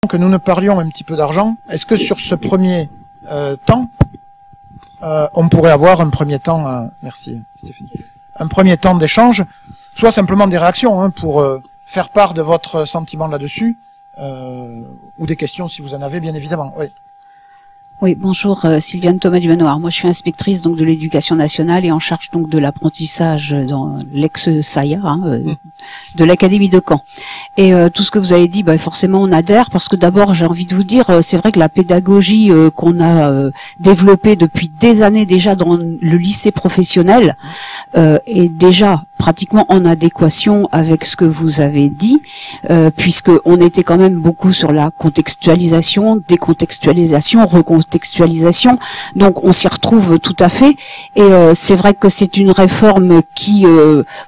que nous ne parlions un petit peu d'argent, est-ce que sur ce premier temps, on pourrait avoir un premier temps, merci Stéphanie, un premier temps d'échange, soit simplement des réactions hein, pour faire part de votre sentiment là-dessus, ou des questions si vous en avez bien évidemment. Oui. Oui, bonjour, Sylviane Thomas du Manoir. Moi, je suis inspectrice donc de l'éducation nationale et en charge donc de l'apprentissage dans l'ex-SAIA de l'Académie de Caen. Et tout ce que vous avez dit, forcément, on adhère parce que d'abord, j'ai envie de vous dire, c'est vrai que la pédagogie qu'on a développée depuis des années déjà dans le lycée professionnel est déjà pratiquement en adéquation avec ce que vous avez dit, puisque on était quand même beaucoup sur la contextualisation, décontextualisation, recontextualisation, donc on s'y retrouve tout à fait, et c'est vrai que c'est une réforme qui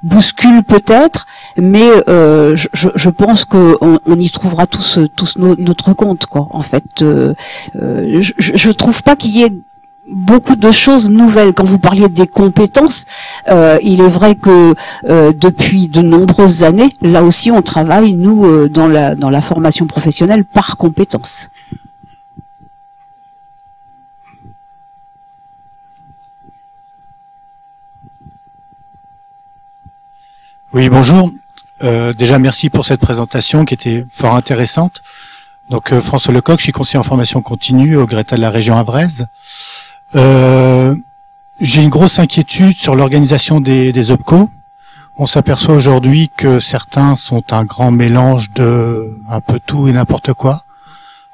bouscule peut-être, mais je pense qu'on y trouvera tous notre compte, quoi. En fait, je trouve pas qu'il y ait beaucoup de choses nouvelles. Quand vous parliez des compétences, il est vrai que depuis de nombreuses années, là aussi on travaille, nous, dans la formation professionnelle par compétences. Oui, bonjour. Déjà, merci pour cette présentation qui était fort intéressante. Donc, François Lecoq, je suis conseiller en formation continue au Greta de la région Avraise. J'ai une grosse inquiétude sur l'organisation des OPCO. On s'aperçoit aujourd'hui que certains sont un grand mélange de un peu tout et n'importe quoi,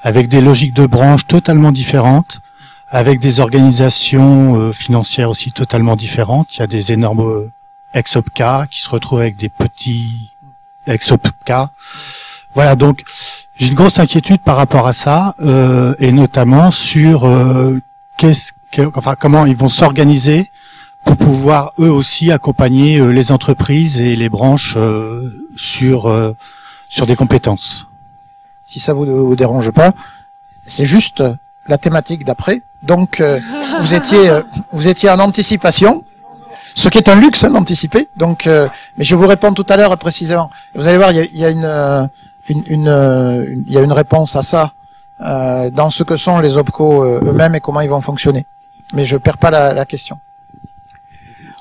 avec des logiques de branches totalement différentes, avec des organisations financières aussi totalement différentes. Il y a des énormes ex-OPCA qui se retrouvent avec des petits ex-OPCA. Voilà, donc j'ai une grosse inquiétude par rapport à ça, et notamment sur comment ils vont s'organiser pour pouvoir eux aussi accompagner les entreprises et les branches sur des compétences. Si ça vous dérange pas, c'est juste la thématique d'après. Donc vous étiez en anticipation, ce qui est un luxe hein, d'anticiper. Donc, mais je vous réponds tout à l'heure précisément. Vous allez voir, il y a une réponse à ça dans ce que sont les OPCO eux-mêmes et comment ils vont fonctionner. Mais je perds pas la question.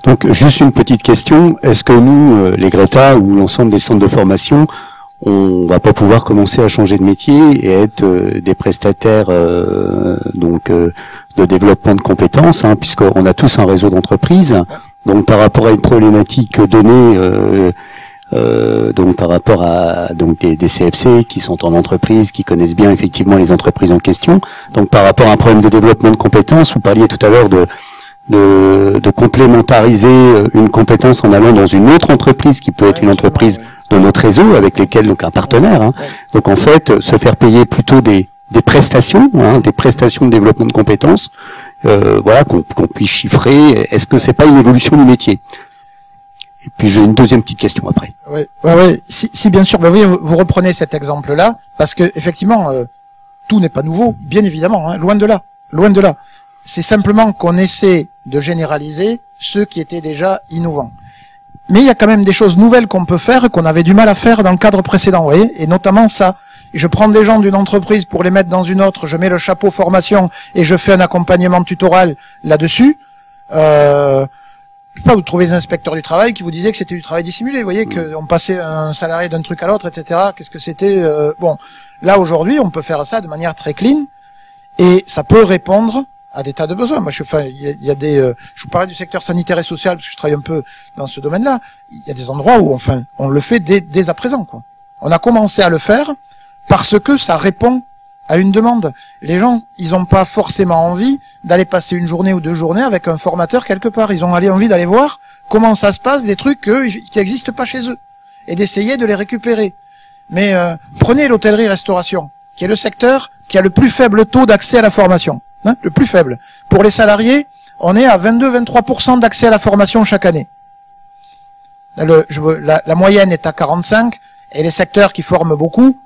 Donc, juste une petite question. Est-ce que nous, les Greta ou l'ensemble des centres de formation, on va pas pouvoir commencer à changer de métier et être des prestataires de développement de compétences, hein, puisqu'on a tous un réseau d'entreprises. Donc, par rapport à une problématique donnée, donc par rapport à des CFC qui sont en entreprise, qui connaissent bien effectivement les entreprises en question. Donc, par rapport à un problème de développement de compétences, vous parliez tout à l'heure de complémentariser une compétence en allant dans une autre entreprise qui peut être une entreprise de notre réseau avec lesquelles donc un partenaire. Hein. Donc en fait, se faire payer plutôt des prestations, hein, des prestations de développement de compétences, voilà qu'on puisse chiffrer. Est-ce que c'est pas une évolution du métier? Et puis j'ai une deuxième petite question après. Oui. Si bien sûr, vous reprenez cet exemple-là parce que effectivement tout n'est pas nouveau, bien évidemment, hein, loin de là. C'est simplement qu'on essaie de généraliser ceux qui étaient déjà innovants. Mais il y a quand même des choses nouvelles qu'on peut faire, qu'on avait du mal à faire dans le cadre précédent, vous voyez, et notamment ça. Je prends des gens d'une entreprise pour les mettre dans une autre, je mets le chapeau formation et je fais un accompagnement tutoral là-dessus. Je sais pas, vous trouvez des inspecteurs du travail qui vous disaient que c'était du travail dissimulé, vous voyez, qu'on passait un salarié d'un truc à l'autre, etc. Qu'est-ce que c'était bon, là aujourd'hui, on peut faire ça de manière très clean et ça peut répondre à des tas de besoins. Moi, il y a des, je vous parlais du secteur sanitaire et social parce que je travaille un peu dans ce domaine-là. Il y a des endroits où, on le fait dès à présent, quoi. On a commencé à le faire parce que ça répond à une demande. Les gens, ils n'ont pas forcément envie d'aller passer une journée ou 2 journées avec un formateur quelque part. Ils ont envie d'aller voir comment ça se passe, des trucs qui n'existent pas chez eux, et d'essayer de les récupérer. Mais prenez l'hôtellerie-restauration, qui est le secteur qui a le plus faible taux d'accès à la formation. Hein, le plus faible. Pour les salariés, on est à 22-23% d'accès à la formation chaque année. La moyenne est à 45%, et les secteurs qui forment beaucoup,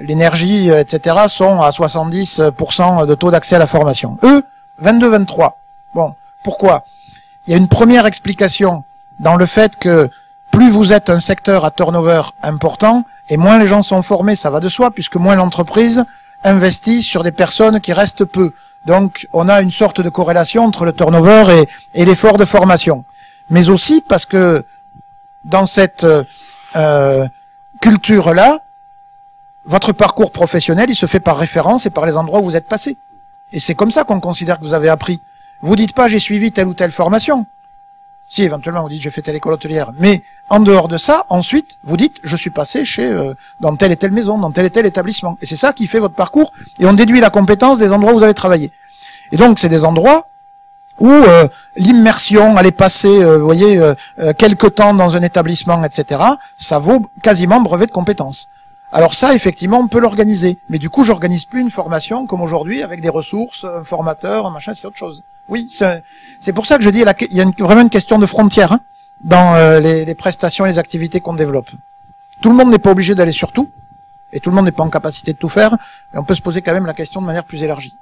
l'énergie, etc., sont à 70% de taux d'accès à la formation. Eux, 22-23%. Bon, pourquoi? Il y a une première explication dans le fait que plus vous êtes un secteur à turnover important, et moins les gens sont formés, ça va de soi, puisque moins l'entreprise investit sur des personnes qui restent peu. Donc, on a une sorte de corrélation entre le turnover et l'effort de formation. Mais aussi parce que dans cette culture-là, votre parcours professionnel, il se fait par référence et par les endroits où vous êtes passé. Et c'est comme ça qu'on considère que vous avez appris. Vous dites pas j'ai suivi telle ou telle formation. Si éventuellement vous dites j'ai fait telle école hôtelière, mais en dehors de ça, ensuite vous dites je suis passé chez dans telle et telle maison, dans tel et tel établissement. Et c'est ça qui fait votre parcours. Et on déduit la compétence des endroits où vous avez travaillé. Et donc c'est des endroits où l'immersion, aller passer, vous voyez, quelque temps dans un établissement, etc. Ça vaut quasiment brevet de compétences. Alors ça, effectivement, on peut l'organiser. Mais du coup, j'organise plus une formation comme aujourd'hui avec des ressources, un formateur, un machin, c'est autre chose. Oui, c'est pour ça que je dis, il y a vraiment une question de frontière hein, dans les prestations et les activités qu'on développe. Tout le monde n'est pas obligé d'aller sur tout, et tout le monde n'est pas en capacité de tout faire, mais on peut se poser quand même la question de manière plus élargie.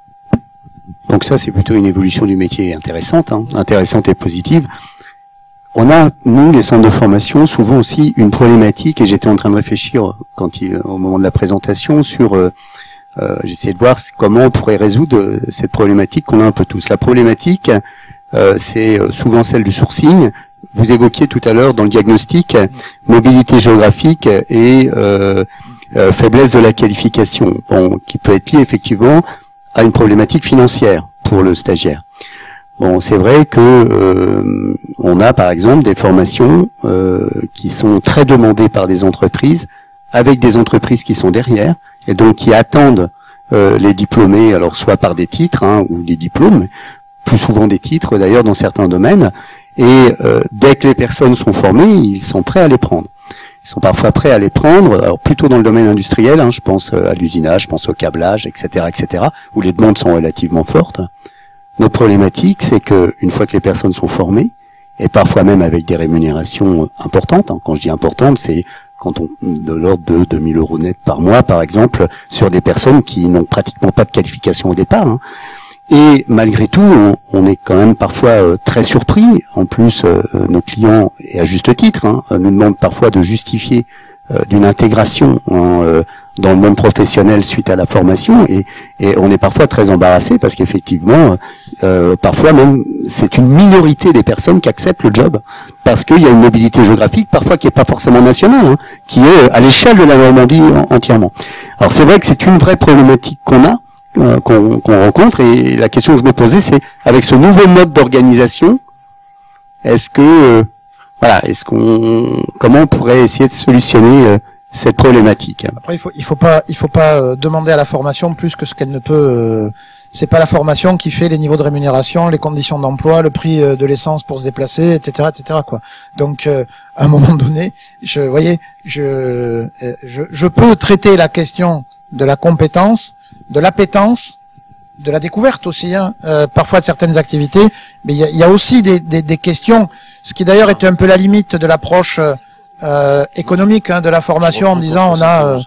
Donc ça, c'est plutôt une évolution du métier intéressante, hein, intéressante et positive. On a, nous, les centres de formation, souvent aussi une problématique, et j'étais en train de réfléchir au moment de la présentation sur, j'essayais de voir comment on pourrait résoudre cette problématique qu'on a un peu tous. La problématique, c'est souvent celle du sourcing. Vous évoquiez tout à l'heure dans le diagnostic mobilité géographique et faiblesse de la qualification, bon, qui peut être liée effectivement à une problématique financière pour le stagiaire. Bon, c'est vrai que on a par exemple des formations qui sont très demandées par des entreprises, avec des entreprises qui sont derrière et donc qui attendent les diplômés, alors soit par des titres hein, ou des diplômes, plus souvent des titres d'ailleurs dans certains domaines. Et dès que les personnes sont formées, ils sont prêts à les prendre. Ils sont parfois prêts à les prendre, alors plutôt dans le domaine industriel, hein, je pense à l'usinage, je pense au câblage, etc., où les demandes sont relativement fortes. Notre problématique, c'est que une fois que les personnes sont formées, et parfois même avec des rémunérations importantes, hein, quand je dis importantes, c'est quand on de l'ordre de 2000 € net par mois, par exemple, sur des personnes qui n'ont pratiquement pas de qualification au départ. Hein. Et malgré tout, on est quand même parfois très surpris. En plus, nos clients, et à juste titre, hein, nous demandent parfois de justifier d'une intégration dans le monde professionnel suite à la formation, et on est parfois très embarrassé parce qu'effectivement, parfois même, c'est une minorité des personnes qui acceptent le job parce qu'il y a une mobilité géographique, parfois qui est pas forcément nationale, hein, qui est à l'échelle de la Normandie entièrement. Alors c'est vrai que c'est une vraie problématique qu'on a, qu'on rencontre, et la question que je me posais, c'est avec ce nouveau mode d'organisation, est-ce que comment on pourrait essayer de solutionner cette problématique? Après, il faut pas demander à la formation plus que ce qu'elle ne peut. C'est pas la formation qui fait les niveaux de rémunération, les conditions d'emploi, le prix de l'essence pour se déplacer, etc., quoi. Donc, à un moment donné, je peux traiter la question de la compétence, de l'appétence, de la découverte aussi, hein, parfois de certaines activités, mais il y a aussi des questions, ce qui d'ailleurs était un peu la limite de l'approche économique hein, de la formation, en disant on a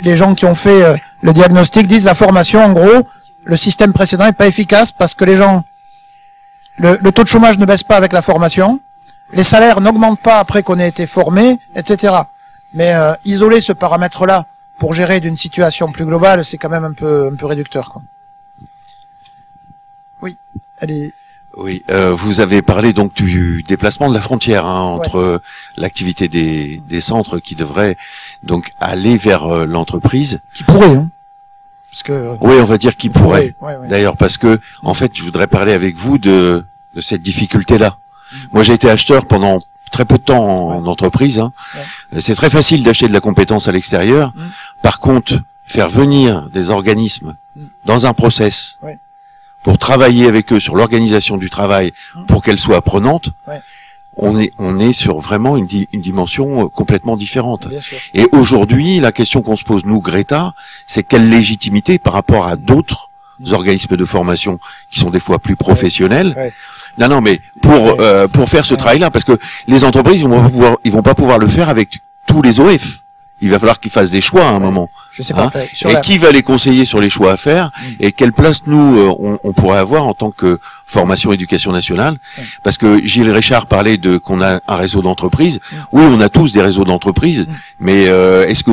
les gens qui ont fait le diagnostic disent la formation, en gros, le système précédent n'est pas efficace parce que les gens, le taux de chômage ne baisse pas avec la formation, les salaires n'augmentent pas après qu'on ait été formé, etc. Mais isoler ce paramètre-là pour gérer d'une situation plus globale, c'est quand même un peu réducteur, quoi. Oui, allez. Oui, vous avez parlé donc du déplacement de la frontière hein, entre l'activité des centres qui devraient donc aller vers l'entreprise. Qui pourrait, hein. Parce que. Oui, on va dire qui pourrait. Ouais. D'ailleurs, parce que en fait, je voudrais parler avec vous de cette difficulté-là. Moi, j'ai été acheteur pendant très peu de temps en entreprise. Hein. C'est très facile d'acheter de la compétence à l'extérieur. Par contre, faire venir des organismes dans un process pour travailler avec eux sur l'organisation du travail, pour qu'elle soit apprenante, on est sur vraiment une dimension complètement différente. Et aujourd'hui, la question qu'on se pose, nous, Greta, c'est quelle légitimité par rapport à d'autres organismes de formation qui sont des fois plus professionnels. Non, mais pour faire ce travail-là, parce que les entreprises, ils vont pas pouvoir le faire avec tous les OF. Il va falloir qu'ils fassent des choix à un moment. Je sais pas. Hein, Sur et qui va les conseiller sur les choix à faire et quelle place nous on pourrait avoir en tant que formation éducation nationale, parce que Gilles Richard parlait de qu'on a un réseau d'entreprises. Oui, on a tous des réseaux d'entreprises, mais est-ce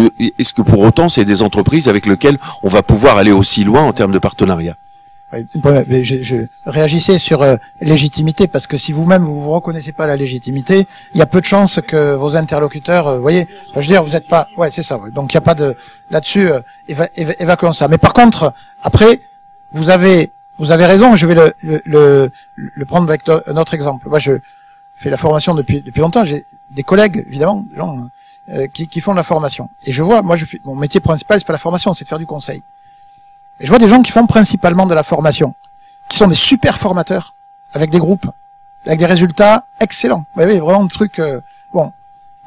que pour autant c'est des entreprises avec lesquelles on va pouvoir aller aussi loin en termes de partenariat? Je réagissais sur légitimité, parce que si vous-même vous reconnaissez pas la légitimité, il y a peu de chances que vos interlocuteurs, voyez, enfin, je veux dire, vous êtes pas, ouais, c'est ça, ouais. Donc il y a pas de là-dessus, évacuons ça. Mais par contre, après, vous avez raison. Je vais le prendre avec un autre exemple. Moi, je fais la formation depuis longtemps. J'ai des collègues, évidemment, des gens qui font de la formation. Et je vois, moi, mon métier principal, c'est pas la formation, c'est de faire du conseil. Et je vois des gens qui font principalement de la formation, qui sont des super formateurs, avec des groupes, avec des résultats excellents. Vous voyez, vraiment des trucs bon.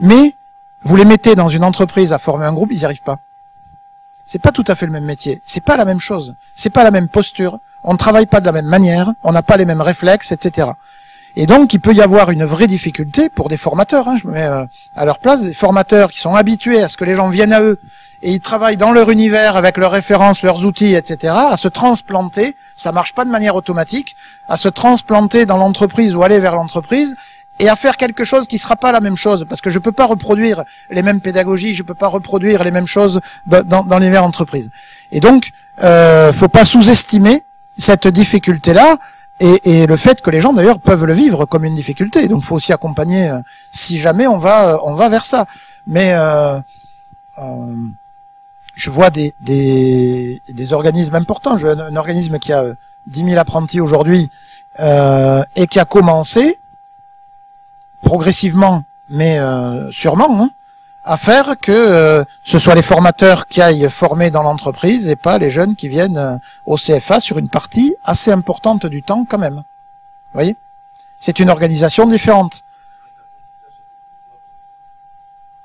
Mais vous les mettez dans une entreprise à former un groupe, ils n'y arrivent pas. C'est pas tout à fait le même métier, c'est pas la même chose, c'est pas la même posture, on ne travaille pas de la même manière, on n'a pas les mêmes réflexes, etc. Et donc il peut y avoir une vraie difficulté pour des formateurs, hein, je me mets à leur place, des formateurs qui sont habitués à ce que les gens viennent à eux, et ils travaillent dans leur univers avec leurs références, leurs outils, etc., à se transplanter, ça marche pas de manière automatique, à se transplanter dans l'entreprise ou aller vers l'entreprise, et à faire quelque chose qui sera pas la même chose, parce que je peux pas reproduire les mêmes pédagogies, je peux pas reproduire les mêmes choses dans l'univers entreprise. Et donc, faut pas sous-estimer cette difficulté-là, et le fait que les gens d'ailleurs peuvent le vivre comme une difficulté. Donc, faut aussi accompagner, si jamais on va vers ça. Mais je vois des organismes importants. Je vois un organisme qui a 10 000 apprentis aujourd'hui et qui a commencé progressivement, mais sûrement, hein, à faire que ce soit les formateurs qui aillent former dans l'entreprise et pas les jeunes qui viennent au CFA sur une partie assez importante du temps quand même. Vous voyez ? C'est une organisation différente.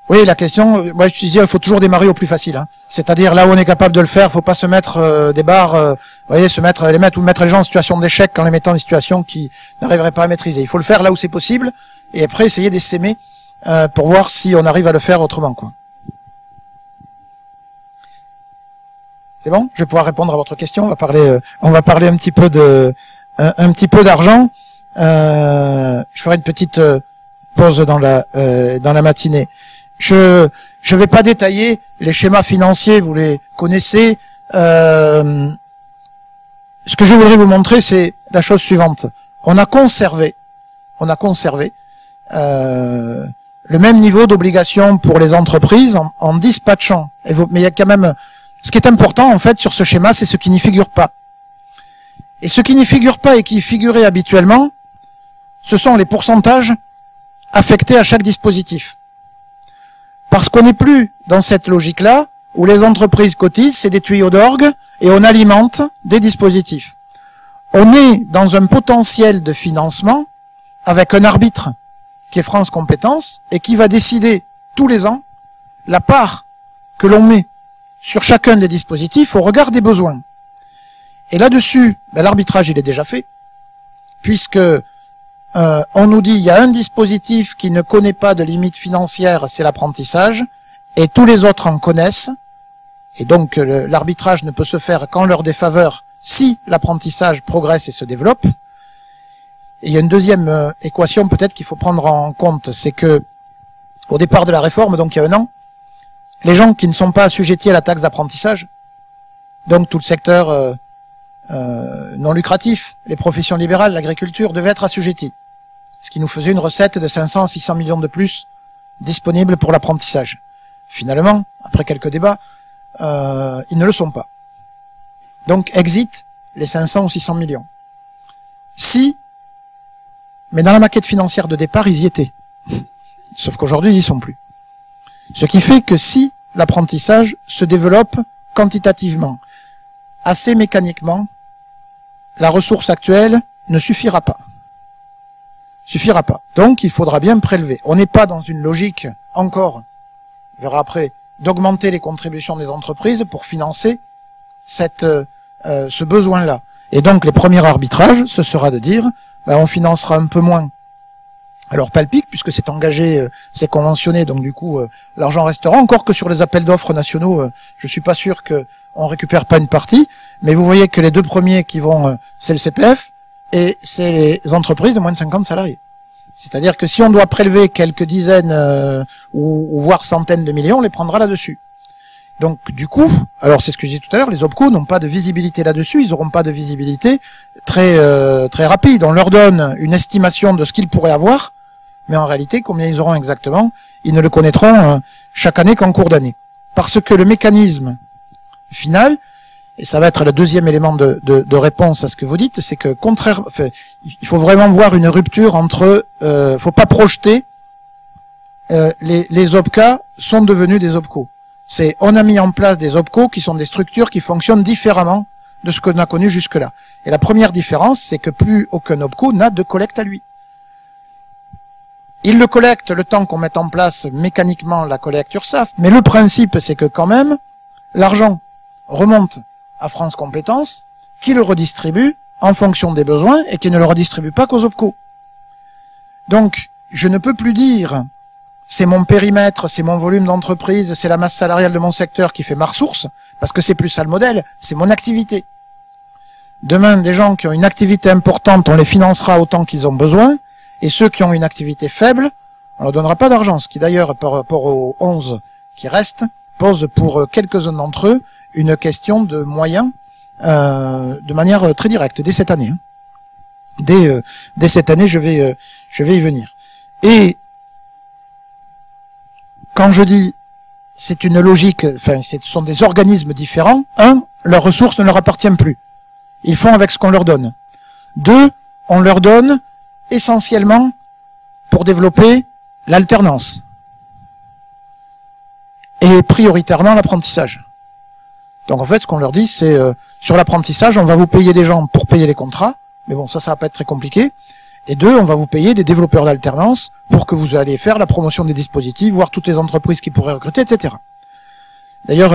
Oui, la question, moi je disais, il faut toujours démarrer au plus facile. Hein. C'est-à-dire là où on est capable de le faire, il faut pas se mettre des barres, vous voyez, mettre les gens en situation d'échec en les mettant dans des situations qui n'arriveraient pas à maîtriser. Il faut le faire là où c'est possible, et après essayer d'essaimer pour voir si on arrive à le faire autrement, quoi. C'est bon ? Je vais pouvoir répondre à votre question. On va parler un petit peu d'argent. Je ferai une petite pause dans la matinée. Je vais pas détailler les schémas financiers, vous les connaissez. Ce que je voudrais vous montrer, c'est la chose suivante. On a conservé le même niveau d'obligation pour les entreprises en dispatchant. Mais il y a quand même, ce qui est important en fait sur ce schéma, c'est ce qui n'y figure pas. Et ce qui n'y figure pas et qui figurait habituellement, ce sont les pourcentages affectés à chaque dispositif. Parce qu'on n'est plus dans cette logique-là, où les entreprises cotisent, c'est des tuyaux d'orgue, et on alimente des dispositifs. On est dans un potentiel de financement avec un arbitre qui est France Compétences et qui va décider tous les ans la part que l'on met sur chacun des dispositifs au regard des besoins. Et là-dessus, l'arbitrage il est déjà fait, puisque on nous dit il y a un dispositif qui ne connaît pas de limite financière, c'est l'apprentissage, et tous les autres en connaissent, et donc l'arbitrage ne peut se faire qu'en leur défaveur si l'apprentissage progresse et se développe. Et il y a une deuxième équation peut-être qu'il faut prendre en compte, c'est que au départ de la réforme, donc il y a un an, les gens qui ne sont pas assujettis à la taxe d'apprentissage, donc tout le secteur non lucratif, les professions libérales, l'agriculture, devaient être assujettis. Ce qui nous faisait une recette de 500 à 600 millions de plus disponibles pour l'apprentissage. Finalement, après quelques débats, ils ne le sont pas. Donc, exit les 500 ou 600 millions. Mais dans la maquette financière de départ, ils y étaient. Sauf qu'aujourd'hui, ils y sont plus. Ce qui fait que si l'apprentissage se développe quantitativement, assez mécaniquement, la ressource actuelle ne suffira pas. Donc, il faudra bien prélever. On n'est pas dans une logique, encore, on verra après, d'augmenter les contributions des entreprises pour financer ce besoin-là. Et donc, les premiers arbitrages, ce sera de dire, on financera un peu moins alors pas le pic, puisque c'est engagé, c'est conventionné, donc du coup, l'argent restera. Encore que sur les appels d'offres nationaux, je suis pas sûr qu'on récupère pas une partie, mais vous voyez que les deux premiers qui vont, c'est le CPF, et c'est les entreprises de moins de 50 salariés. C'est-à-dire que si on doit prélever quelques dizaines ou voire centaines de millions, on les prendra là-dessus. Donc du coup, alors c'est ce que je disais tout à l'heure, les OPCO n'ont pas de visibilité là-dessus, ils n'auront pas de visibilité très rapide. On leur donne une estimation de ce qu'ils pourraient avoir, mais en réalité, combien ils auront exactement, ils ne le connaîtront chaque année qu'en cours d'année. Parce que le mécanisme final, et ça va être le deuxième élément de réponse à ce que vous dites, c'est que il faut vraiment voir une rupture entre, faut pas projeter, les OPCA sont devenus des OPCO. On a mis en place des OPCO qui sont des structures qui fonctionnent différemment de ce qu'on a connu jusque-là. Et la première différence, c'est que plus aucun OPCO n'a de collecte à lui. Il le collecte le temps qu'on mette en place mécaniquement la collecte URSSAF, mais le principe, c'est que quand même, l'argent remonte à France Compétences, qui le redistribue en fonction des besoins et qui ne le redistribue pas qu'aux OPCO. Donc, je ne peux plus dire c'est mon périmètre, c'est mon volume d'entreprise, c'est la masse salariale de mon secteur qui fait ma ressource, parce que c'est plus ça le modèle, c'est mon activité. Demain, des gens qui ont une activité importante, on les financera autant qu'ils ont besoin, et ceux qui ont une activité faible, on leur donnera pas d'argent, ce qui d'ailleurs, par rapport aux 11 qui restent, pose pour quelques-uns d'entre eux une question de moyens de manière très directe, dès cette année. Hein. Dès cette année, je vais y venir. Et quand je dis c'est une logique, enfin, ce sont des organismes différents. Un, leurs ressources ne leur appartiennent plus. Ils font avec ce qu'on leur donne. Deux, on leur donne essentiellement pour développer l'alternance. Et prioritairement l'apprentissage. Donc en fait, ce qu'on leur dit, c'est sur l'apprentissage, on va vous payer des gens pour payer les contrats. Mais bon, ça va pas être très compliqué. Et deux, on va vous payer des développeurs d'alternance pour que vous allez faire la promotion des dispositifs, voir toutes les entreprises qui pourraient recruter, etc. D'ailleurs,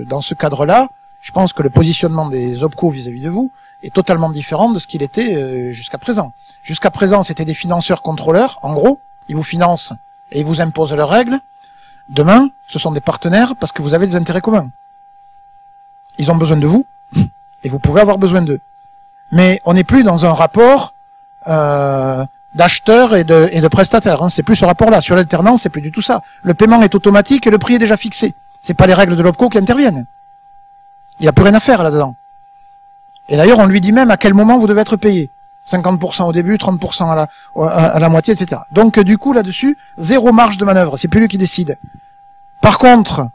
dans ce cadre-là, je pense que le positionnement des OPCO vis-à-vis de vous est totalement différent de ce qu'il était jusqu'à présent. Jusqu'à présent, c'était des financeurs contrôleurs, en gros, ils vous financent et ils vous imposent leurs règles. Demain, ce sont des partenaires parce que vous avez des intérêts communs. Ils ont besoin de vous et vous pouvez avoir besoin d'eux. Mais on n'est plus dans un rapport d'acheteurs et de prestataires. Hein. C'est plus ce rapport-là. Sur l'alternance, c'est plus du tout ça. Le paiement est automatique et le prix est déjà fixé. C'est pas les règles de l'OPCO qui interviennent. Il n'a plus rien à faire là-dedans. Et d'ailleurs, on lui dit même à quel moment vous devez être payé. 50% au début, 30% à la moitié, etc. Donc du coup, là-dessus, zéro marge de manœuvre. C'est plus lui qui décide. Par contre,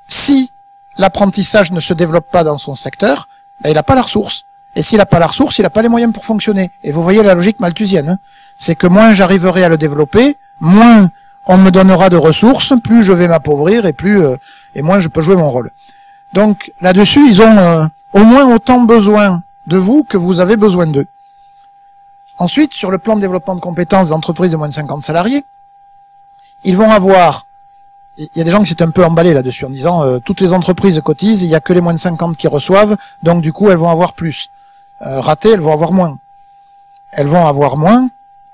si l'apprentissage ne se développe pas dans son secteur, ben, il n'a pas la ressource. Et s'il n'a pas la ressource, il n'a pas les moyens pour fonctionner. Et vous voyez la logique malthusienne. Hein. C'est que moins j'arriverai à le développer, moins on me donnera de ressources, plus je vais m'appauvrir et moins je peux jouer mon rôle. Donc là-dessus, ils ont au moins autant besoin de vous que vous avez besoin d'eux. Ensuite, sur le plan de développement de compétences des entreprises de moins de 50 salariés, ils vont avoir... Il y a des gens qui s'étaient un peu emballés là-dessus en disant toutes les entreprises cotisent, il n'y a que les moins de 50 qui reçoivent, donc du coup elles vont avoir plus. Ratées, elles vont avoir moins. Elles vont avoir moins.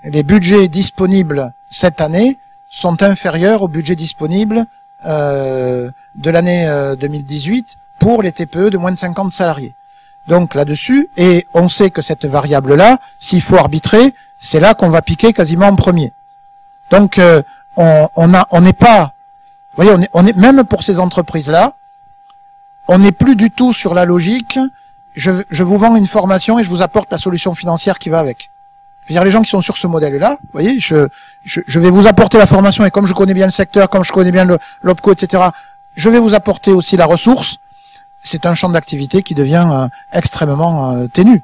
Les budgets disponibles cette année sont inférieurs aux budgets disponibles de l'année 2018 pour les TPE de moins de 50 salariés. Donc là-dessus, et on sait que cette variable-là, s'il faut arbitrer, c'est là qu'on va piquer quasiment en premier. Donc on n'est pas... Vous voyez, on est même pour ces entreprises-là, on n'est plus du tout sur la logique, je vous vends une formation et je vous apporte la solution financière qui va avec. Je veux dire, les gens qui sont sur ce modèle-là, vous voyez, je vais vous apporter la formation et comme je connais bien le secteur, comme je connais bien l'OPCO, etc., je vais vous apporter aussi la ressource. C'est un champ d'activité qui devient extrêmement ténu.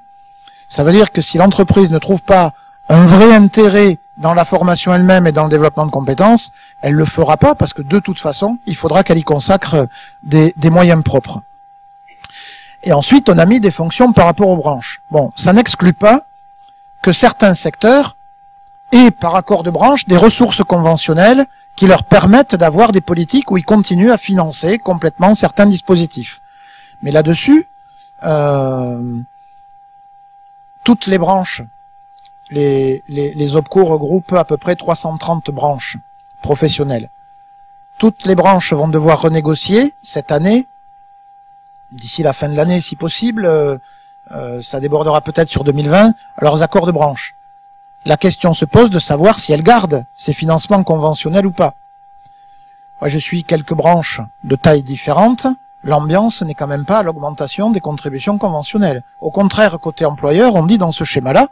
Ça veut dire que si l'entreprise ne trouve pas un vrai intérêt dans la formation elle-même et dans le développement de compétences, elle le fera pas parce que de toute façon, il faudra qu'elle y consacre des moyens propres. Et ensuite, on a mis des fonctions par rapport aux branches. Bon, ça n'exclut pas que certains secteurs aient par accord de branche des ressources conventionnelles qui leur permettent d'avoir des politiques où ils continuent à financer complètement certains dispositifs. Mais là-dessus, toutes les branches les OPCO regroupent à peu près 330 branches professionnelles. Toutes les branches vont devoir renégocier cette année, d'ici la fin de l'année si possible, ça débordera peut-être sur 2020, leurs accords de branche. La question se pose de savoir si elles gardent ces financements conventionnels ou pas. Moi, je suis quelques branches de tailles différentes. L'ambiance n'est quand même pas à l'augmentation des contributions conventionnelles. Au contraire, côté employeur, on dit dans ce schéma-là,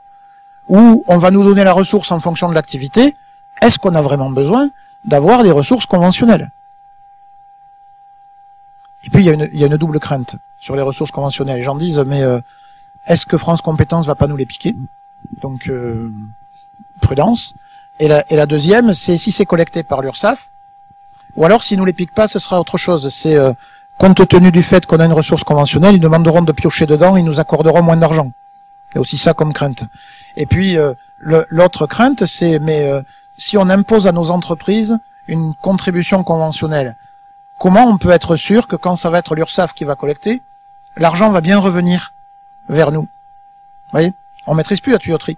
où on va nous donner la ressource en fonction de l'activité, est-ce qu'on a vraiment besoin d'avoir des ressources conventionnelles? Et puis, il y a une double crainte sur les ressources conventionnelles. Les gens disent, mais est-ce que France Compétences va pas nous les piquer? Donc, prudence. Et la deuxième, c'est si c'est collecté par l'URSSAF, ou alors s'ils nous les piquent pas, ce sera autre chose. C'est compte tenu du fait qu'on a une ressource conventionnelle, ils demanderont de piocher dedans, ils nous accorderont moins d'argent. Il y a aussi ça comme crainte. Et puis l'autre crainte, c'est si on impose à nos entreprises une contribution conventionnelle, comment on peut être sûr que quand ça va être l'URSSAF qui va collecter, l'argent va bien revenir vers nous? Vous voyez, on maîtrise plus la tuyauterie.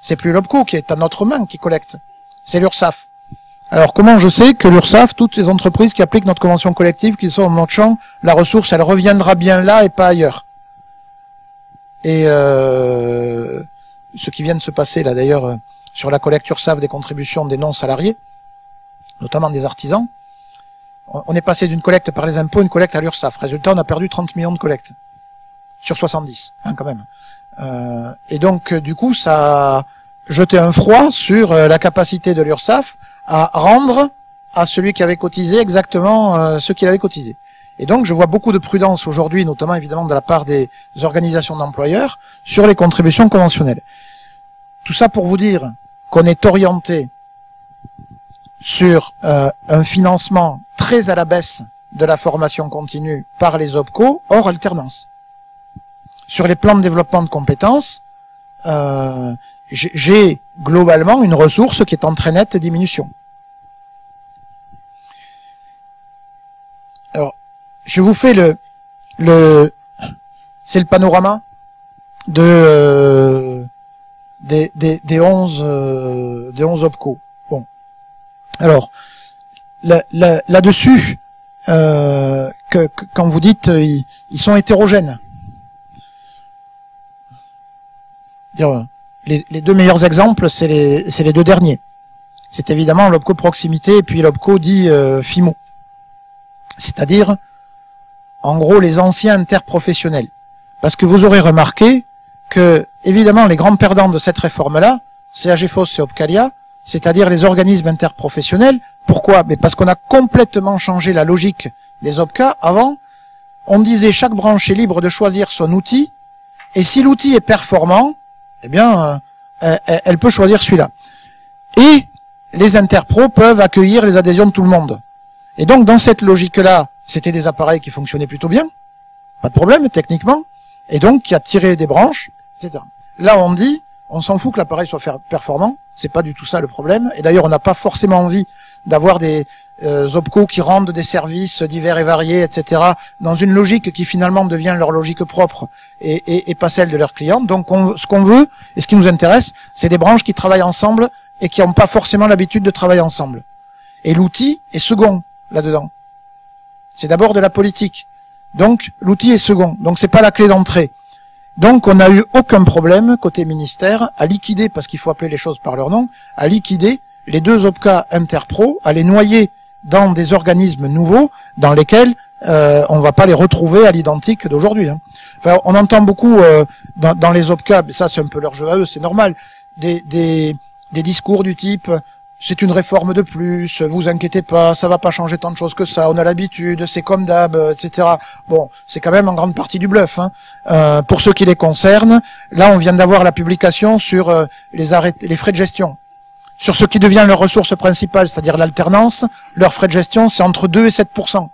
C'est plus l'OPCO qui est à notre main qui collecte, c'est l'URSSAF. Alors comment je sais que l'URSSAF, toutes les entreprises qui appliquent notre convention collective, qui sont dans notre champ, la ressource, elle reviendra bien là et pas ailleurs? Et ce qui vient de se passer là d'ailleurs sur la collecte URSSAF des contributions des non-salariés, notamment des artisans, on est passé d'une collecte par les impôts à une collecte à l'URSSAF. Résultat, on a perdu 30 millions de collectes sur 70, hein, quand même. Et donc du coup, ça a jeté un froid sur la capacité de l'URSSAF à rendre à celui qui avait cotisé exactement ce qu'il avait cotisé. Et donc, je vois beaucoup de prudence aujourd'hui, notamment évidemment de la part des organisations d'employeurs, sur les contributions conventionnelles. Tout ça pour vous dire qu'on est orienté sur un financement très à la baisse de la formation continue par les OPCO, hors alternance. Sur les plans de développement de compétences, j'ai globalement une ressource qui est en très nette diminution. Alors, je vous fais c'est le panorama des 11 OPCO. Bon. Alors, là-dessus, quand vous dites ils sont hétérogènes. Les deux meilleurs exemples, c'est les deux derniers. C'est évidemment l'OPCO proximité et puis l'OPCO dit FIMO. C'est-à-dire, en gros, les anciens interprofessionnels. Parce que vous aurez remarqué que, évidemment, les grands perdants de cette réforme-là, c'est AGFOS et Opcalia, c'est-à-dire les organismes interprofessionnels. Pourquoi? Mais parce qu'on a complètement changé la logique des OPCA. Avant, on disait chaque branche est libre de choisir son outil, et si l'outil est performant, eh bien, elle peut choisir celui-là. Et les interpros peuvent accueillir les adhésions de tout le monde. Et donc, dans cette logique-là, c'était des appareils qui fonctionnaient plutôt bien, pas de problème techniquement, et donc qui a tiré des branches, etc. Là, on dit, on s'en fout que l'appareil soit performant, c'est pas du tout ça le problème, et d'ailleurs, on n'a pas forcément envie d'avoir des OPCO qui rendent des services divers et variés, etc., dans une logique qui finalement devient leur logique propre et pas celle de leurs clients. Donc ce qu'on veut, et ce qui nous intéresse, c'est des branches qui travaillent ensemble et qui n'ont pas forcément l'habitude de travailler ensemble. Et l'outil est second là-dedans. C'est d'abord de la politique. Donc l'outil est second. Donc c'est pas la clé d'entrée. Donc on n'a eu aucun problème, côté ministère, à liquider, parce qu'il faut appeler les choses par leur nom, à liquider les deux OPCA interpro, à les noyer dans des organismes nouveaux dans lesquels on va pas les retrouver à l'identique d'aujourd'hui. Hein. Enfin, on entend beaucoup dans les OPCA, mais ça c'est un peu leur jeu à eux, c'est normal, des discours du type c'est une réforme de plus, vous inquiétez pas, ça va pas changer tant de choses que ça, on a l'habitude, c'est comme d'hab, etc. Bon, c'est quand même en grande partie du bluff. Hein. Pour ceux qui les concernent, là on vient d'avoir la publication sur les frais de gestion. Sur ce qui devient leur ressource principale, c'est-à-dire l'alternance, leurs frais de gestion, c'est entre 2 et 7%.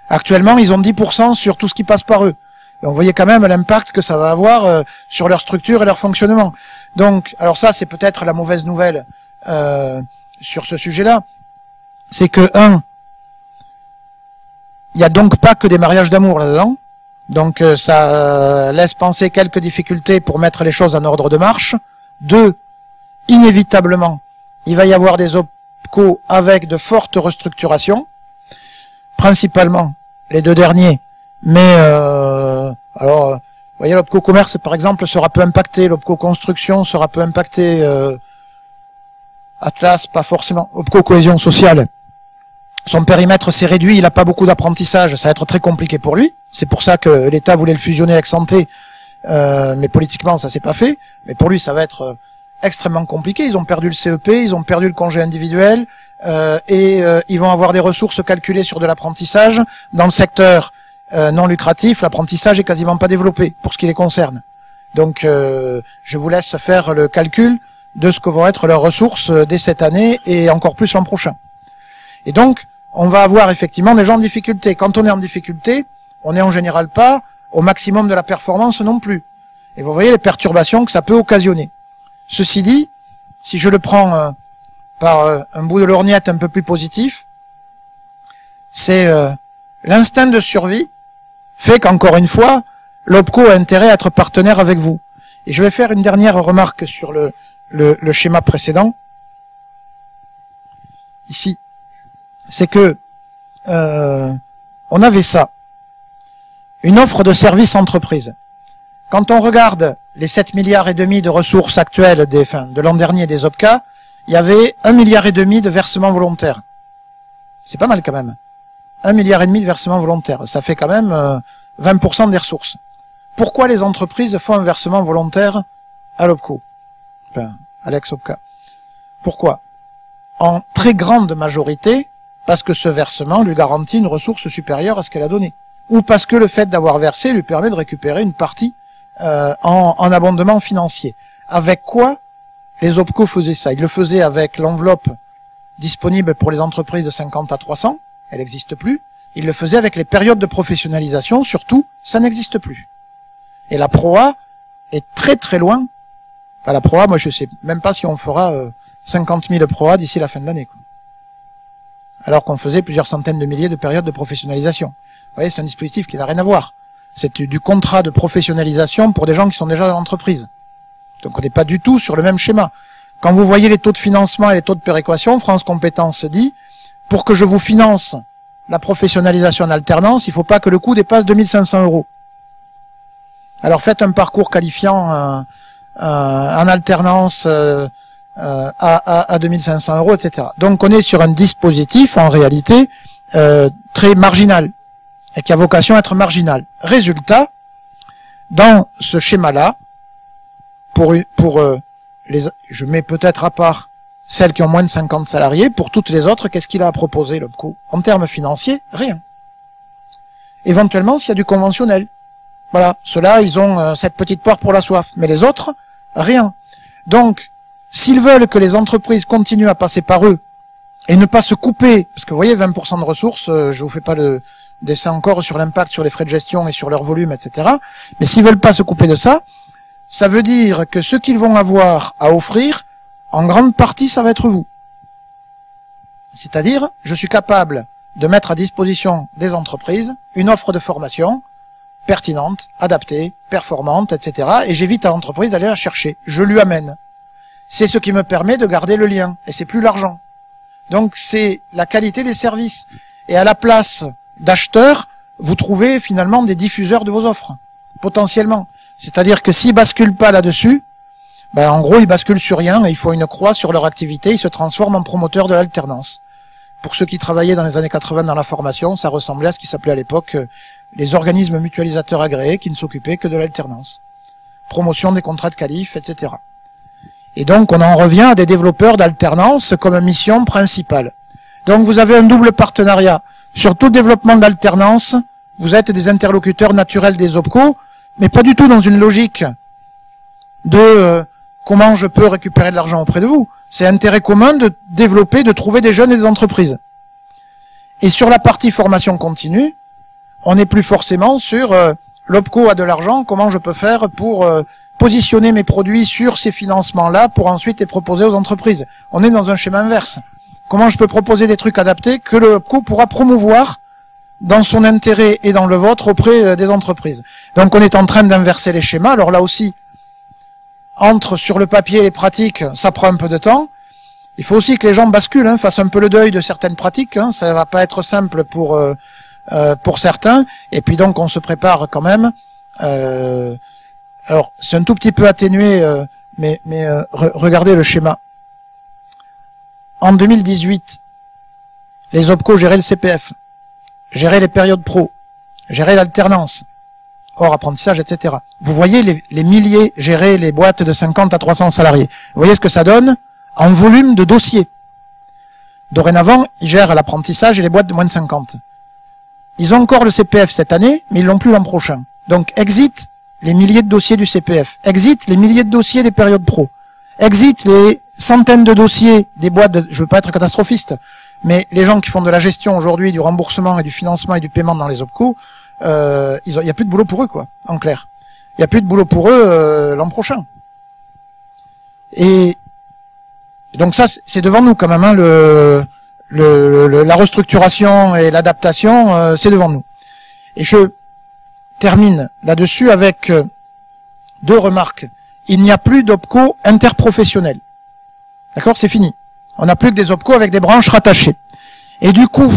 Actuellement, ils ont 10% sur tout ce qui passe par eux. Et on voyait quand même l'impact que ça va avoir sur leur structure et leur fonctionnement. Donc, alors ça, c'est peut-être la mauvaise nouvelle sur ce sujet-là. C'est que, il n'y a donc pas que des mariages d'amour là-dedans. Donc, ça laisse penser quelques difficultés pour mettre les choses en ordre de marche. 2, inévitablement, il va y avoir des OPCO avec de fortes restructurations, principalement les 2 derniers, mais vous voyez, l'OPCO commerce par exemple sera peu impacté, l'OPCO construction sera peu impacté, Atlas pas forcément, OPCO cohésion sociale, son périmètre s'est réduit, il n'a pas beaucoup d'apprentissage, ça va être très compliqué pour lui, c'est pour ça que l'État voulait le fusionner avec Santé, mais politiquement ça s'est pas fait, mais pour lui ça va être extrêmement compliqué, ils ont perdu le CEP, ils ont perdu le congé individuel, ils vont avoir des ressources calculées sur de l'apprentissage. Dans le secteur non lucratif, l'apprentissage est quasiment pas développé pour ce qui les concerne. Donc je vous laisse faire le calcul de ce que vont être leurs ressources dès cette année et encore plus l'an prochain. Et donc, on va avoir effectivement des gens en difficulté. Quand on est en difficulté, on n'est en général pas au maximum de la performance non plus. Et vous voyez les perturbations que ça peut occasionner. Ceci dit, si je le prends par un bout de lorgnette un peu plus positif, c'est l'instinct de survie fait qu'encore une fois, l'OPCO a intérêt à être partenaire avec vous. Et je vais faire une dernière remarque sur le schéma précédent. Ici, c'est que on avait ça, une offre de service entreprise. Quand on regarde les 7,5 milliards de ressources actuelles de l'an dernier des OPCA, il y avait 1,5 milliard de versements volontaires. C'est pas mal quand même. 1,5 milliard de versements volontaires. Ça fait quand même 20% des ressources. Pourquoi les entreprises font un versement volontaire à l'OPCO, enfin, à l'ex-OPCA? Pourquoi? En très grande majorité, parce que ce versement lui garantit une ressource supérieure à ce qu'elle a donné. Ou parce que le fait d'avoir versé lui permet de récupérer une partie en abondement financier. Avec quoi les OPCO faisaient ça? Ils le faisaient avec l'enveloppe disponible pour les entreprises de 50 à 300, elle n'existe plus. Ils le faisaient avec les périodes de professionnalisation, surtout, ça n'existe plus. Et la PROA est très très loin. Enfin, la PROA, moi je sais même pas si on fera 50 000 PROA d'ici la fin de l'année. Alors qu'on faisait plusieurs centaines de milliers de périodes de professionnalisation. Vous voyez, c'est un dispositif qui n'a rien à voir. C'est du contrat de professionnalisation pour des gens qui sont déjà dans l'entreprise. Donc on n'est pas du tout sur le même schéma. Quand vous voyez les taux de financement et les taux de péréquation, France Compétences dit, pour que je vous finance la professionnalisation en alternance, il ne faut pas que le coût dépasse 2500 €. Alors faites un parcours qualifiant en alternance à 2500 €, etc. Donc on est sur un dispositif en réalité très marginal et qui a vocation à être marginal. Résultat, dans ce schéma-là, je mets peut-être à part celles qui ont moins de 50 salariés, pour toutes les autres, qu'est-ce qu'il a à proposer, l'OPCO? En termes financiers, rien. Éventuellement, s'il y a du conventionnel. Voilà, ceux-là, ils ont cette petite poire pour la soif. Mais les autres, rien. Donc, s'ils veulent que les entreprises continuent à passer par eux, et ne pas se couper, parce que vous voyez, 20% de ressources, je vous fais pas le dessin encore sur l'impact sur les frais de gestion et sur leur volume, etc. Mais s'ils veulent pas se couper de ça, ça veut dire que ce qu'ils vont avoir à offrir, en grande partie, ça va être vous. C'est-à-dire, je suis capable de mettre à disposition des entreprises une offre de formation pertinente, adaptée, performante, etc. Et j'évite à l'entreprise d'aller la chercher. Je lui amène. C'est ce qui me permet de garder le lien. Et c'est plus l'argent. Donc, c'est la qualité des services. Et à la place d'acheteurs, vous trouvez finalement des diffuseurs de vos offres. Potentiellement. C'est-à-dire que s'ils basculent pas là-dessus, ben, en gros, ils basculent sur rien et il faut une croix sur leur activité, ils se transforment en promoteurs de l'alternance. Pour ceux qui travaillaient dans les années 80 dans la formation, ça ressemblait à ce qui s'appelait à l'époque les organismes mutualisateurs agréés qui ne s'occupaient que de l'alternance. Promotion des contrats de qualif, etc. Et donc, on en revient à des développeurs d'alternance comme mission principale. Donc, vous avez un double partenariat. Sur tout développement d'alternance, vous êtes des interlocuteurs naturels des OPCO, mais pas du tout dans une logique de comment je peux récupérer de l'argent auprès de vous. C'est intérêt commun de développer, de trouver des jeunes et des entreprises. Et sur la partie formation continue, on n'est plus forcément sur l'OPCO a de l'argent, comment je peux faire pour positionner mes produits sur ces financements-là pour ensuite les proposer aux entreprises. On est dans un schéma inverse. Comment je peux proposer des trucs adaptés que l'OPCO pourra promouvoir dans son intérêt et dans le vôtre auprès des entreprises. Donc on est en train d'inverser les schémas. Alors là aussi, entre sur le papier et les pratiques, ça prend un peu de temps. Il faut aussi que les gens basculent, hein, fassent un peu le deuil de certaines pratiques. Hein, ça va pas être simple pour certains. Et puis donc on se prépare quand même. Alors c'est un tout petit peu atténué, mais regardez le schéma. En 2018, les OPCO géraient le CPF, géraient les périodes pro, géraient l'alternance, hors apprentissage, etc. Vous voyez les milliers gérer les boîtes de 50 à 300 salariés. Vous voyez ce que ça donne en volume de dossiers. Dorénavant, ils gèrent l'apprentissage et les boîtes de moins de 50. Ils ont encore le CPF cette année, mais ils l'ont plus l'an prochain. Donc, exit les milliers de dossiers du CPF. Exit les milliers de dossiers des périodes pro. Exit les centaines de dossiers des boîtes de, je veux pas être catastrophiste, mais les gens qui font de la gestion aujourd'hui, du remboursement et du financement et du paiement dans les OPCO, il y a plus de boulot pour eux, quoi, en clair. Il y a plus de boulot pour eux l'an prochain. Et donc ça, c'est devant nous quand même, hein, la restructuration et l'adaptation, c'est devant nous. Et je termine là-dessus avec deux remarques. Il n'y a plus d'OPCO interprofessionnels. D'accord, c'est fini. On n'a plus que des OPCO avec des branches rattachées. Et du coup,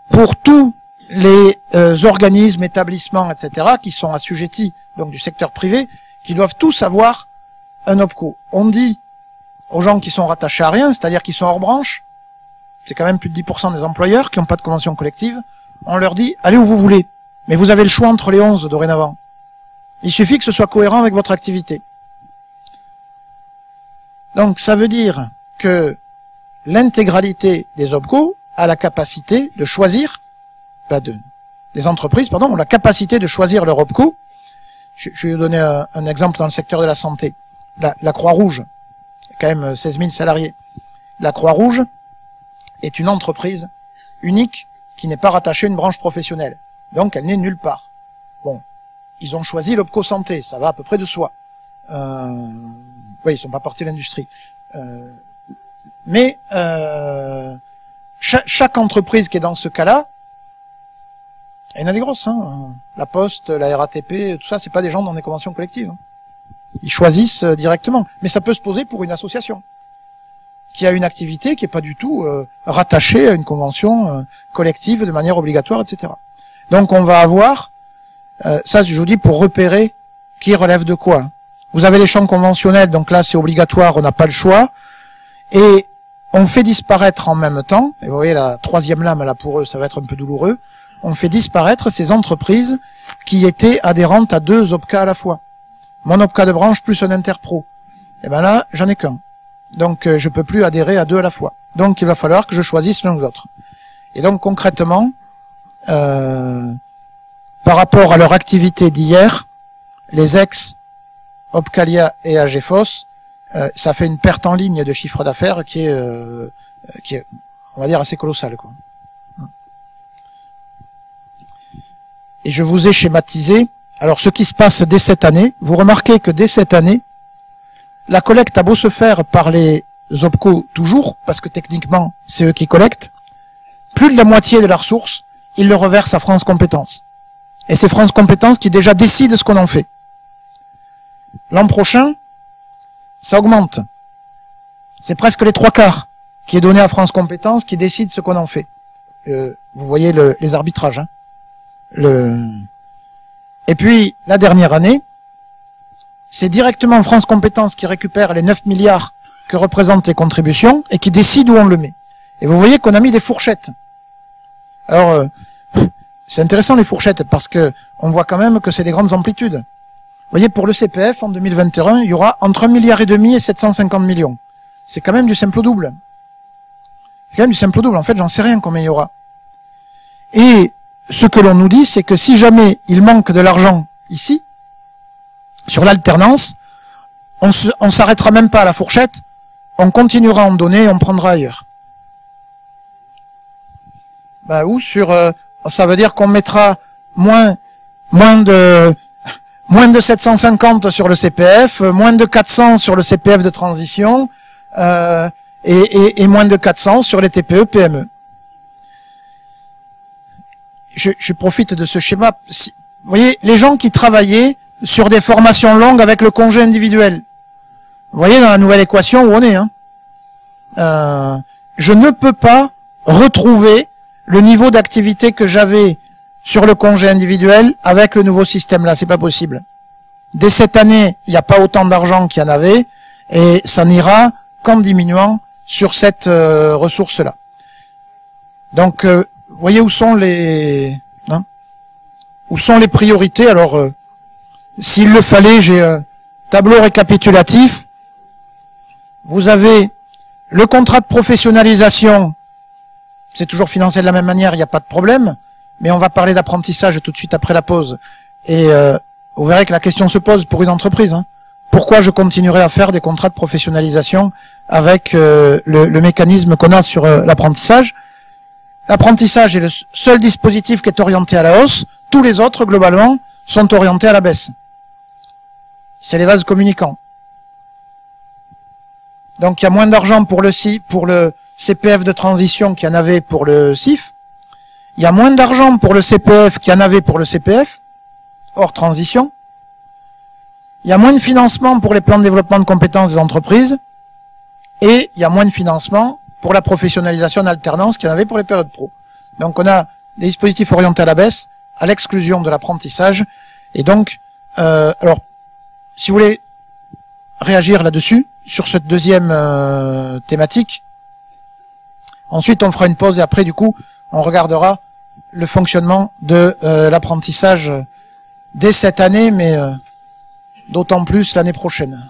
pour tous les organismes, établissements, etc., qui sont assujettis donc du secteur privé, qui doivent tous avoir un OPCO. On dit aux gens qui sont rattachés à rien, c'est-à-dire qui sont hors branche, c'est quand même plus de 10% des employeurs qui n'ont pas de convention collective, on leur dit, allez où vous voulez, mais vous avez le choix entre les 11 dorénavant. Il suffit que ce soit cohérent avec votre activité. Donc ça veut dire que l'intégralité des OPCO a la capacité de choisir, des entreprises, pardon, ont la capacité de choisir leur OPCO. Je vais vous donner un exemple dans le secteur de la santé. La Croix-Rouge, quand même 16 000 salariés. La Croix-Rouge est une entreprise unique qui n'est pas rattachée à une branche professionnelle. Donc elle n'est nulle part. Bon, ils ont choisi l'OPCO santé, ça va à peu près de soi. Oui, ils sont pas partis de l'industrie. Mais chaque entreprise qui est dans ce cas-là, il y en a des grosses, hein. La Poste, la RATP, tout ça, c'est pas des gens dans des conventions collectives. Hein. Ils choisissent directement. Mais ça peut se poser pour une association qui a une activité qui est pas du tout rattachée à une convention collective de manière obligatoire, etc. Donc on va avoir, ça je vous dis pour repérer qui relève de quoi. Vous avez les champs conventionnels, donc là c'est obligatoire, on n'a pas le choix. Et on fait disparaître en même temps, et vous voyez la troisième lame là pour eux, ça va être un peu douloureux, on fait disparaître ces entreprises qui étaient adhérentes à deux OPCA à la fois. Mon OPCA de branche plus un interpro. Et ben là, j'en ai qu'un. Donc je peux plus adhérer à deux à la fois. Donc il va falloir que je choisisse l'un ou l'autre. Et donc concrètement, par rapport à leur activité d'hier, les ex Opcalia et AGFOS, ça fait une perte en ligne de chiffre d'affaires qui est, on va dire, assez colossale, quoi. Et je vous ai schématisé, alors ce qui se passe dès cette année, vous remarquez que dès cette année, la collecte a beau se faire par les OPCO toujours, parce que techniquement, c'est eux qui collectent, plus de la moitié de la ressource, ils le reversent à France Compétences. Et c'est France Compétences qui déjà décide ce qu'on en fait. L'an prochain, ça augmente. C'est presque les 3/4 qui est donné à France Compétences qui décide ce qu'on en fait. Vous voyez les arbitrages. Hein. Et puis, la dernière année, c'est directement France Compétences qui récupère les 9 milliards que représentent les contributions et qui décide où on le met. Et vous voyez qu'on a mis des fourchettes. Alors, c'est intéressant les fourchettes parce que on voit quand même que c'est des grandes amplitudes. Vous voyez, pour le CPF, en 2021, il y aura entre 1,5 milliard et 750 millions. C'est quand même du simple au double. C'est quand même du simple au double. En fait, j'en sais rien combien il y aura. Et ce que l'on nous dit, c'est que si jamais il manque de l'argent ici, sur l'alternance, on s'arrêtera même pas à la fourchette, on continuera à en donner et on prendra ailleurs. Ou sur, ça veut dire qu'on mettra moins de 750 sur le CPF, moins de 400 sur le CPF de transition, et moins de 400 sur les TPE, PME. Je profite de ce schéma. Vous voyez, les gens qui travaillaient sur des formations longues avec le congé individuel, Vous voyez dans la nouvelle équation où on est. Hein. Je ne peux pas retrouver le niveau d'activité que j'avais sur le congé individuel avec le nouveau système là. C'est pas possible. Dès cette année, il n'y a pas autant d'argent qu'il y en avait et ça n'ira qu'en diminuant sur cette ressource-là. Donc, vous voyez où sont les priorités. Alors, s'il le fallait, j'ai un tableau récapitulatif. Vous avez le contrat de professionnalisation, c'est toujours financé de la même manière, il n'y a pas de problème, mais on va parler d'apprentissage tout de suite après la pause. Et vous verrez que la question se pose pour une entreprise. Hein. Pourquoi je continuerai à faire des contrats de professionnalisation avec le mécanisme qu'on a sur l'apprentissage? L'apprentissage est le seul dispositif qui est orienté à la hausse. Tous les autres, globalement, sont orientés à la baisse. C'est les vases communicants. Donc il y a moins d'argent pour le CPF de transition qu'il y en avait pour le CIF. Il y a moins d'argent pour le CPF qu'il y en avait pour le CPF, hors transition. Il y a moins de financement pour les plans de développement de compétences des entreprises. Et il y a moins de financement pour la professionnalisation en alternance qu'il y en avait pour les périodes pro. Donc on a des dispositifs orientés à la baisse, à l'exclusion de l'apprentissage. Et donc, alors, si vous voulez réagir là-dessus, sur cette deuxième thématique, ensuite on fera une pause et après du coup on regardera le fonctionnement de l'apprentissage dès cette année, mais d'autant plus l'année prochaine.